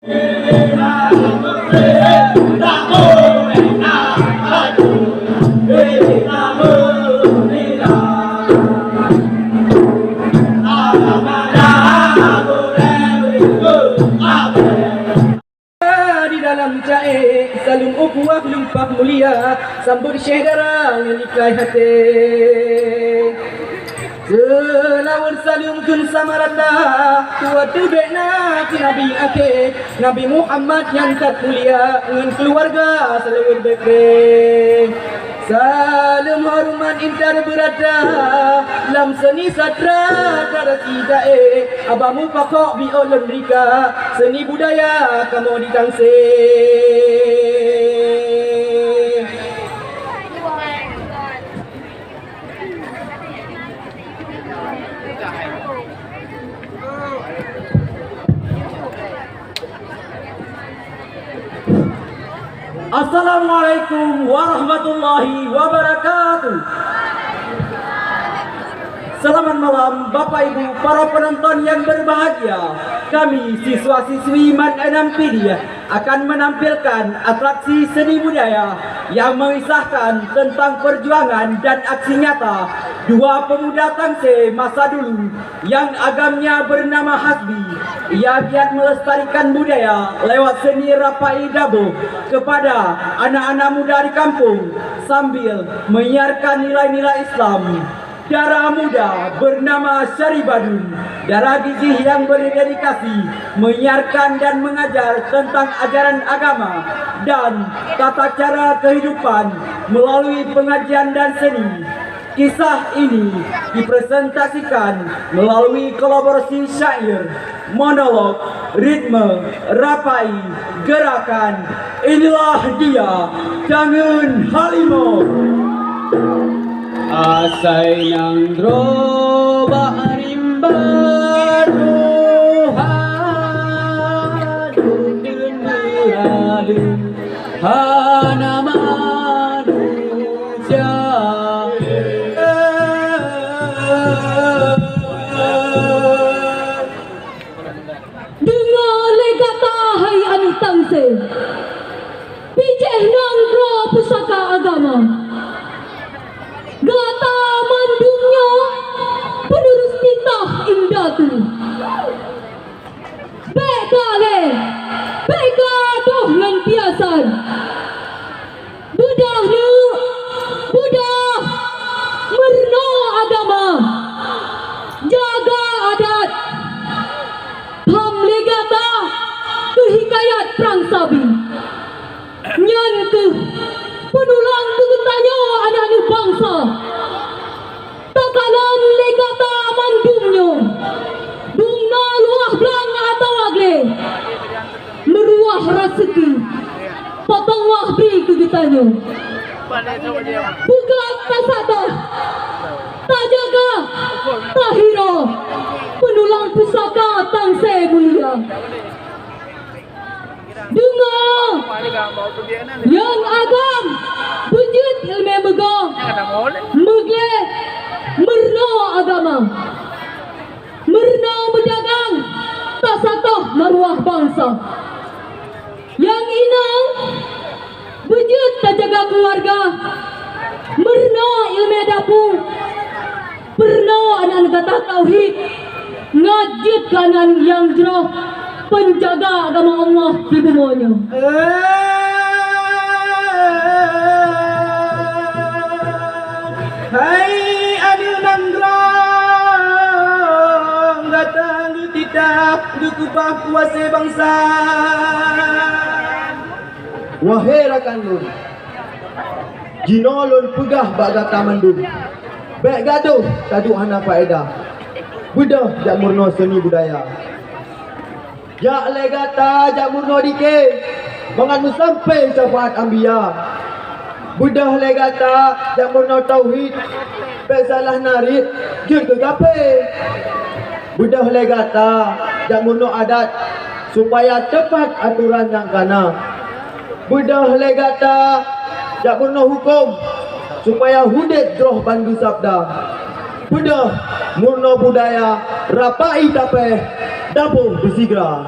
Salung ukuah lumpah mulia sambut syekh darang yang ikhlas hati. Selawat salung kun samarata tua tubekna ki Nabi akhir Nabi Muhammad yang kat mulia dengan keluarga selawat bekre. Salam hormat intar berada lam seni satra tarasi dae abamu pakok biolon rika seni budaya kamu ditangse. Assalamualaikum warahmatullahi wabarakatuh. Selamat malam Bapak Ibu para penonton yang berbahagia. Kami siswa-siswi Mad Enampedia akan menampilkan atraksi seni budaya yang mengisahkan tentang perjuangan dan aksi nyata dua pemuda Tangse masa dulu yang agamnya bernama Hasbi. Ia giat melestarikan budaya lewat seni rapai dabo kepada anak-anak muda di kampung sambil menyiarkan nilai-nilai Islam. Darah muda bernama Syaribadun, darah gigih yang berdedikasi menyiarkan dan mengajar tentang ajaran agama dan tata cara kehidupan melalui pengajian dan seni. Kisah ini dipresentasikan melalui kolaborasi syair, monolog, ritme, rapai, gerakan. Inilah dia, Jangan Halimau. Asai nang droba rimbadu hadun diradu hana manusia. Dengar legata hai anu Tangse pijeh nang dro pusaka agama gata mandungnya penerus titah indatu begale begadoh lan piasan budah merno agama jaga adat pamlegata kehikayat perang sabi nyan ke penulang kegetanyo anak bangsa takalan legata mandumnyo dumna luah blang atau agle meruah raseki potong wahbi kegetanyo bugat kasata tajaga tahiro penulang pusaka Tangse mulia. Dengar yang agam bunjut ilmu megong megle merno agama merno berdagang tasatoh maruah bangsa yang inang bunjut terjaga keluarga merno ilmu dapu perno anak negara tauhid ngajit kanan yang jroh penjaga agama Allah di bumonya. Hai adil nanggrong datang tidak dukupah kuasa bangsa. Wahai rakan lun, jinolon pegah baga tamandun. Baik gaduh tajuk hana faedah. Budah jak murno seni budaya. Jak legata jak murno dike bangan sampai syafaat anbiya. Budah legata jak murno tauhid pesalah narid jun ke gape. Budah legata jak murno adat supaya tepat aturan yang kana. Budah legata jak murno hukum supaya hudet droh bandu sabda. Budah murno budaya rapai tapeh dapur bersigra.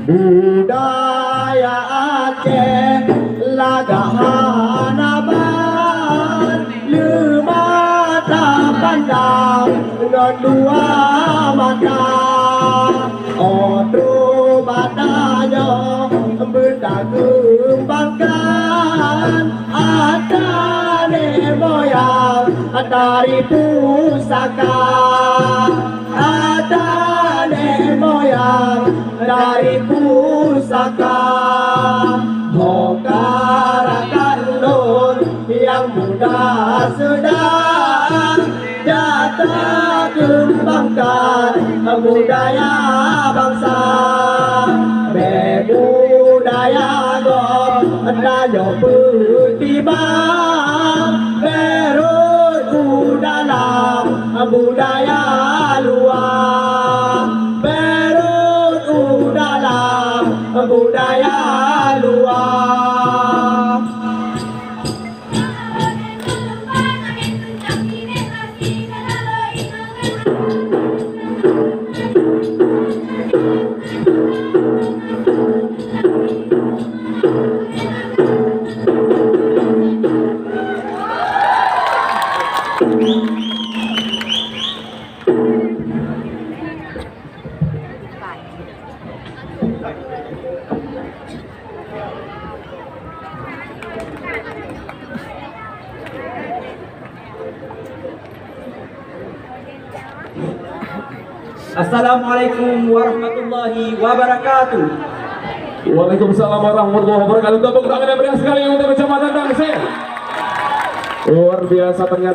Budaya Aceh laga hanaban mata pandang non dua mata Otro batanya benda kembangkan ada moyang dari pusaka ada moyang dari pusaka menggerakkan nun yang muda sedang jatuh kembangkan budaya bangsa budaya gom dayo petibang berut dalam budaya luar berut dalam budaya luar. Assalamualaikum warahmatullahi wabarakatuh. Waalaikumsalam warahmatullahi wabarakatuh. Tepuk tangan yang meriah sekali untuk Kecamatan Tangsel. Luar biasa ternyata.